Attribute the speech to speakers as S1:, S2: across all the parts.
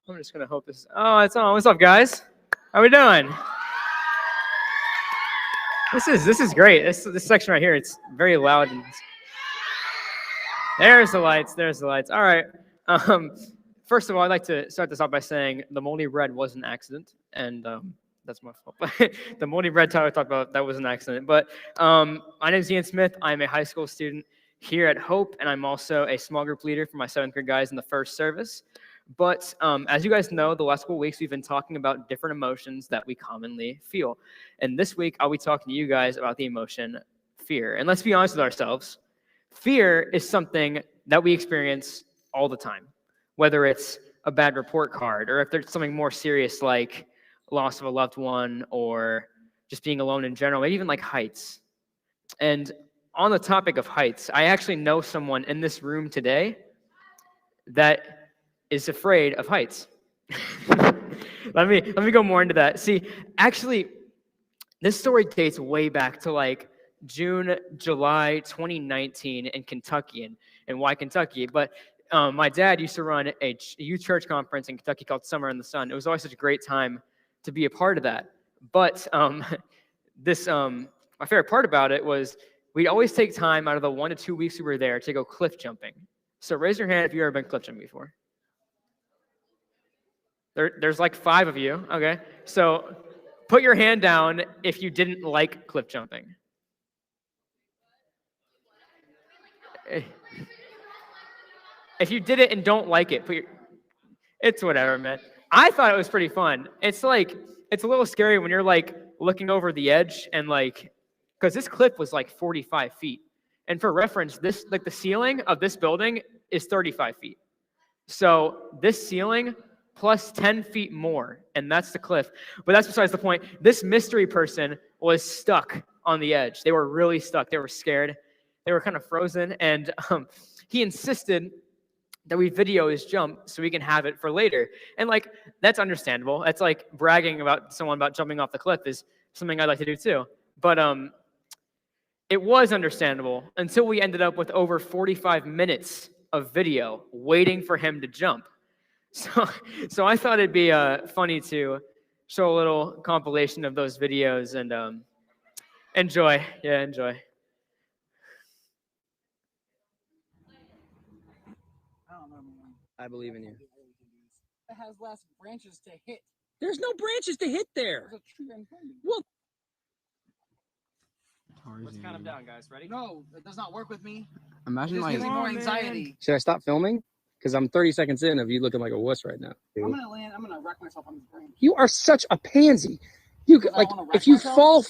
S1: I'm just gonna hope this. Oh, it's on. What's up, guys? How we doing? This is great. This section right here, it's very loud. And there's the lights. There's the lights. All right. First of all, I'd like to start this off by saying the moldy bread was an accident, and that's my fault. The moldy bread Tyler talked about, that was an accident. But my name is Ian Smith. I'm a high school student here at Hope, and I'm also a small group leader for my 7th grade guys in the first service. But as you guys know, the last couple weeks we've been talking about different emotions that we commonly feel. And this week I'll be talking to you guys about the emotion fear. And let's be honest with ourselves. Fear is something that we experience all the time, whether it's a bad report card or if there's something more serious like loss of a loved one or just being alone in general, maybe even like heights. And on the topic of heights, I actually know someone in this room today that is afraid of heights. let me go more into that. See, actually, this story dates way back to like June, July 2019 in Kentucky. And why Kentucky? But my dad used to run a youth church conference in Kentucky called Summer in the Sun. It was always such a great time to be a part of that. But my favorite part about it was we'd always take time out of the 1 to 2 weeks we were there to go cliff jumping. So raise your hand if you've ever been cliff jumping before. There's like 5 of you, okay? So put your hand down if you didn't like cliff jumping. If you did it and don't like it, it's whatever, man. I thought it was pretty fun. It's a little scary when you're like looking over the edge and like, because this cliff was like 45 feet. And for reference, the ceiling of this building is 35 feet. So this ceiling plus 10 feet more, and that's the cliff. But that's besides the point. This mystery person was stuck on the edge. They were really stuck. They were scared. They were kind of frozen, and he insisted that we video his jump so we can have it for later. And like, that's understandable. That's like bragging about someone about jumping off the cliff is something I'd like to do too. But it was understandable until we ended up with over 45 minutes of video waiting for him to jump. So I thought it'd be funny to show a little compilation of those videos and enjoy. Yeah, enjoy.
S2: I believe in you.
S3: It has less branches to hit.
S2: There's no branches to hit there.
S3: There's a tree in front of you.
S2: Well,
S1: Let's count them down, guys. Ready?
S3: No, it does not work with me.
S2: imagine
S3: It just
S2: like,
S3: gives me more anxiety.
S2: should I stop filming? Because I'm 30 seconds in of you looking like a wuss right now.
S3: I'm gonna wreck myself on this branch.
S2: You are such a pansy. You
S3: Because I
S2: like
S3: wanna wreck
S2: if you
S3: myself?
S2: fall.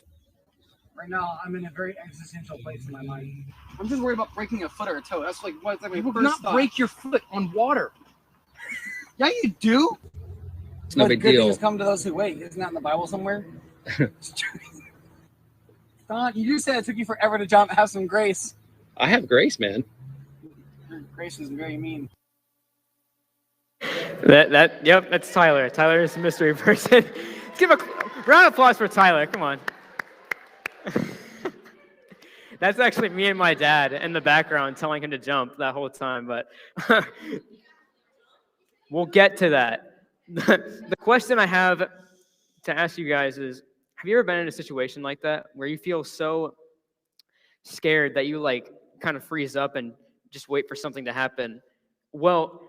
S3: Right now, I'm in a very existential place in my life. I'm just worried about breaking a foot or a toe. That's like what's like my
S2: You will
S3: first
S2: not
S3: thought.
S2: break your foot on water.
S3: Yeah, you do.
S2: It's no
S3: But
S2: big
S3: good
S2: deal.
S3: things come to those who wait. Isn't that in the Bible somewhere? Don, you just said it took you forever to jump. Have some grace.
S2: I have grace, man.
S3: Your grace is very mean.
S1: Yep, that's Tyler. Tyler is a mystery person. Let's give a round of applause for Tyler. Come on. That's actually me and my dad in the background telling him to jump that whole time, but we'll get to that. The question I have to ask you guys is, have you ever been in a situation like that where you feel so scared that you like kind of freeze up and just wait for something to happen? Well,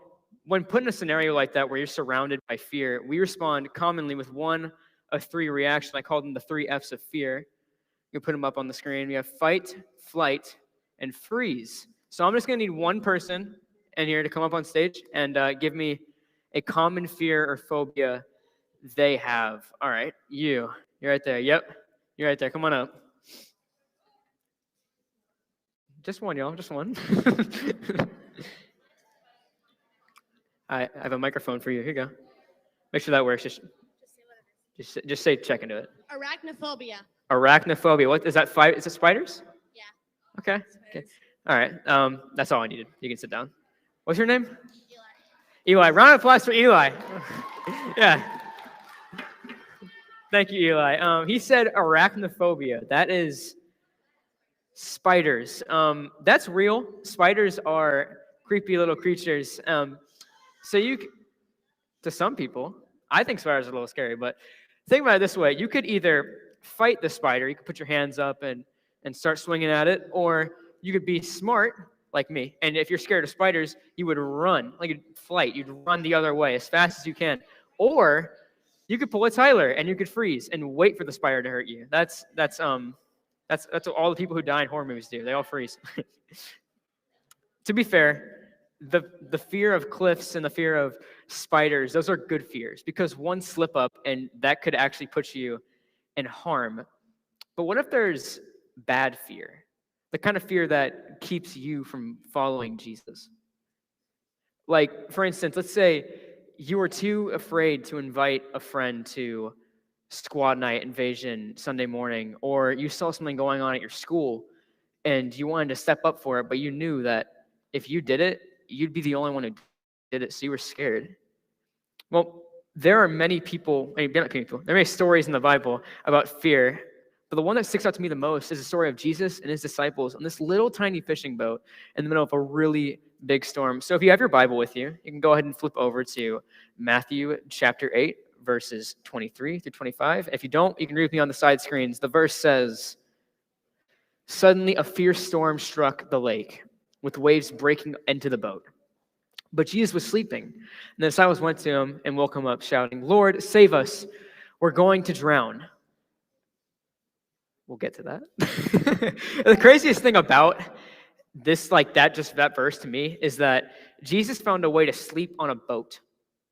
S1: when put in a scenario like that where you're surrounded by fear, we respond commonly with one of 3 reactions. I call them the 3 F's of fear. You can put them up on the screen. We have fight, flight, and freeze. So I'm just going to need one person in here to come up on stage and give me a common fear or phobia they have. All right, you're right there. Yep, you're right there. Come on up. Just one, y'all. Just one. I have a microphone for you. Here you go. Make sure that works. Just say check into it.
S4: Arachnophobia.
S1: Arachnophobia. What is that? Is it spiders?
S4: Yeah.
S1: Okay. All right. That's all I needed. You can sit down. What's your name? Eli. Round of applause for Eli. Yeah. Thank you, Eli. He said arachnophobia. That is spiders. That's real. Spiders are creepy little creatures. So to some people. I think spiders are a little scary, but think about it this way. You could either fight the spider, you could put your hands up and start swinging at it, or you could be smart like me. And if you're scared of spiders, you would run, like a flight. You'd run the other way as fast as you can. Or you could pull a Tyler and you could freeze and wait for the spider to hurt you. That's what all the people who die in horror movies do. They all freeze. To be fair, the fear of cliffs and the fear of spiders, those are good fears because one slip up and that could actually put you in harm. But what if there's bad fear? The kind of fear that keeps you from following Jesus. Like, for instance, let's say you were too afraid to invite a friend to squad night invasion Sunday morning, or you saw something going on at your school and you wanted to step up for it, but you knew that if you did it, you'd be the only one who did it, so you were scared. Well, there are many people, there are many stories in the Bible about fear, but the one that sticks out to me the most is the story of Jesus and his disciples on this little tiny fishing boat in the middle of a really big storm. So if you have your Bible with you, you can go ahead and flip over to Matthew chapter 8, verses 23 through 25. If you don't, you can read with me on the side screens. The verse says, "Suddenly a fierce storm struck the lake, with waves breaking into the boat. But Jesus was sleeping. And the disciples went to him and woke him up, shouting, 'Lord, save us. We're going to drown.'" We'll get to that. The craziest thing about this, that verse to me, is that Jesus found a way to sleep on a boat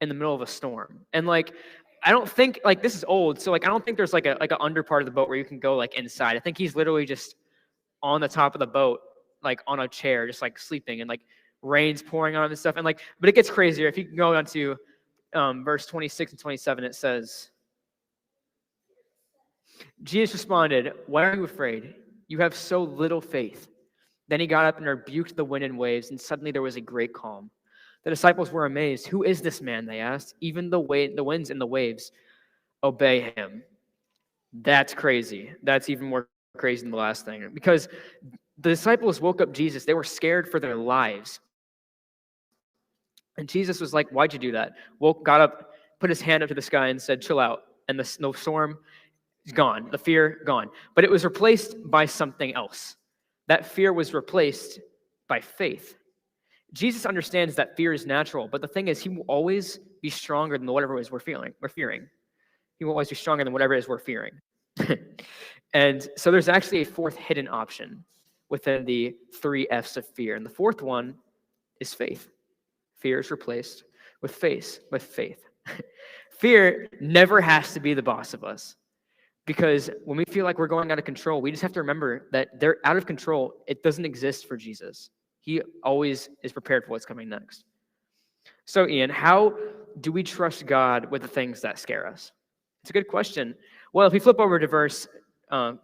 S1: in the middle of a storm. And I don't think, this is old, so I don't think there's like an under part of the boat where you can go inside. I think he's literally just on the top of the boat, on a chair, just sleeping, and rain's pouring on him and stuff. And but it gets crazier. If you can go on to verse 26 and 27, it says, Jesus responded, "Why are you afraid? You have so little faith." Then he got up and rebuked the wind and waves, and suddenly there was a great calm. The disciples were amazed. "Who is this man?" they asked. "Even the winds and the waves obey him." That's crazy. That's even more crazy than the last thing. Because the disciples woke up Jesus. They were scared for their lives. And Jesus was like, "Why'd you do that?" Got up, put his hand up to the sky and said, "Chill out." And the storm is gone. The fear gone. But it was replaced by something else. That fear was replaced by faith. Jesus understands that fear is natural, but the thing is, he will always be stronger than whatever it is we're fearing. He will always be stronger than whatever it is we're fearing. And so there's actually a fourth hidden option within the 3 F's of fear. And the fourth one is faith. Fear is replaced with faith. Fear never has to be the boss of us. Because when we feel like we're going out of control, we just have to remember that they're out of control. It doesn't exist for Jesus. He always is prepared for what's coming next. So, Ian, how do we trust God with the things that scare us? It's a good question. Well, if we flip over to verse 1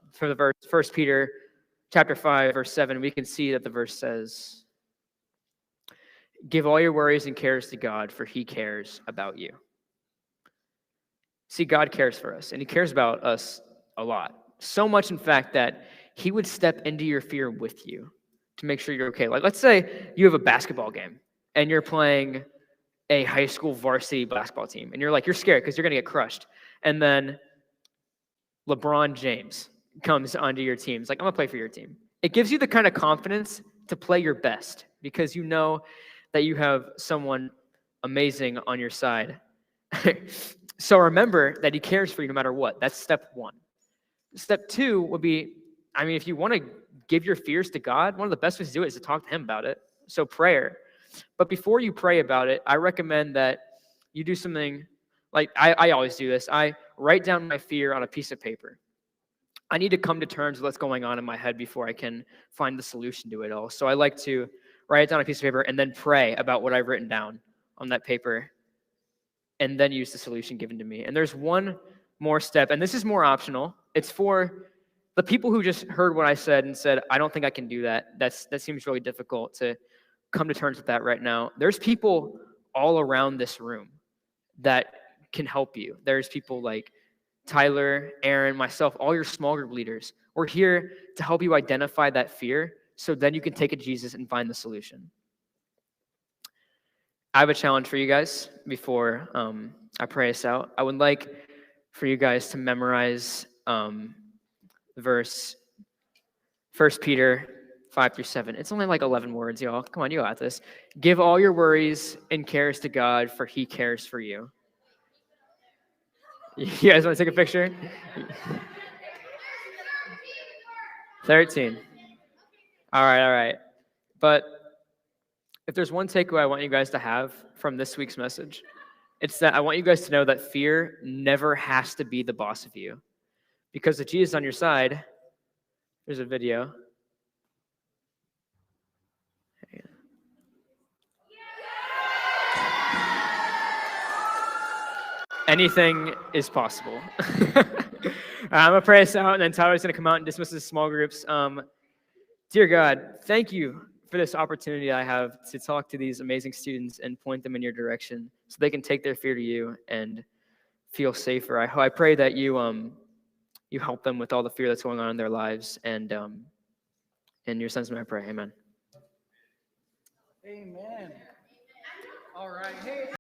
S1: Peter chapter 5, verse 7, we can see that the verse says, "Give all your worries and cares to God, for he cares about you." See, God cares for us, and he cares about us a lot. So much, in fact, that he would step into your fear with you to make sure you're okay. Let's say you have a basketball game, and you're playing a high school varsity basketball team, and you're scared because you're going to get crushed. And then LeBron James comes onto your team. It's like, "I'm going to play for your team." It gives you the kind of confidence to play your best because you know that you have someone amazing on your side. So remember that he cares for you no matter what. That's step 1. Step 2 would be, if you want to give your fears to God, one of the best ways to do it is to talk to him about it. So prayer. But before you pray about it, I recommend that you do something like I always do this. I write down my fear on a piece of paper. I need to come to terms with what's going on in my head before I can find the solution to it all. So I like to write it down on a piece of paper and then pray about what I've written down on that paper, and then use the solution given to me. And there's one more step, and this is more optional. It's for the people who just heard what I said and said, "I don't think I can do that. That seems really difficult to come to terms with that right now." There's people all around this room that can help you. There's people like Tyler, Aaron, myself, all your small group leaders. We're here to help you identify that fear so then you can take it to Jesus and find the solution. I have a challenge for you guys before I pray us out. I would like for you guys to memorize verse 1 Peter 5-7. It's only like 11 words, y'all. Come on, you got this. Give all your worries and cares to God, for he cares for you. You guys want to take a picture? 13. All right. But if there's one takeaway I want you guys to have from this week's message, it's that I want you guys to know that fear never has to be the boss of you. Because with Jesus on your side, there's a video. Anything is possible. I'm going to pray us out, and then Tyler's going to come out and dismiss the small groups. Dear God, thank you for this opportunity I have to talk to these amazing students and point them in your direction so they can take their fear to you and feel safer. I pray that you help them with all the fear that's going on in their lives. And in your son's name I pray, amen.
S3: Amen. All right. Hey.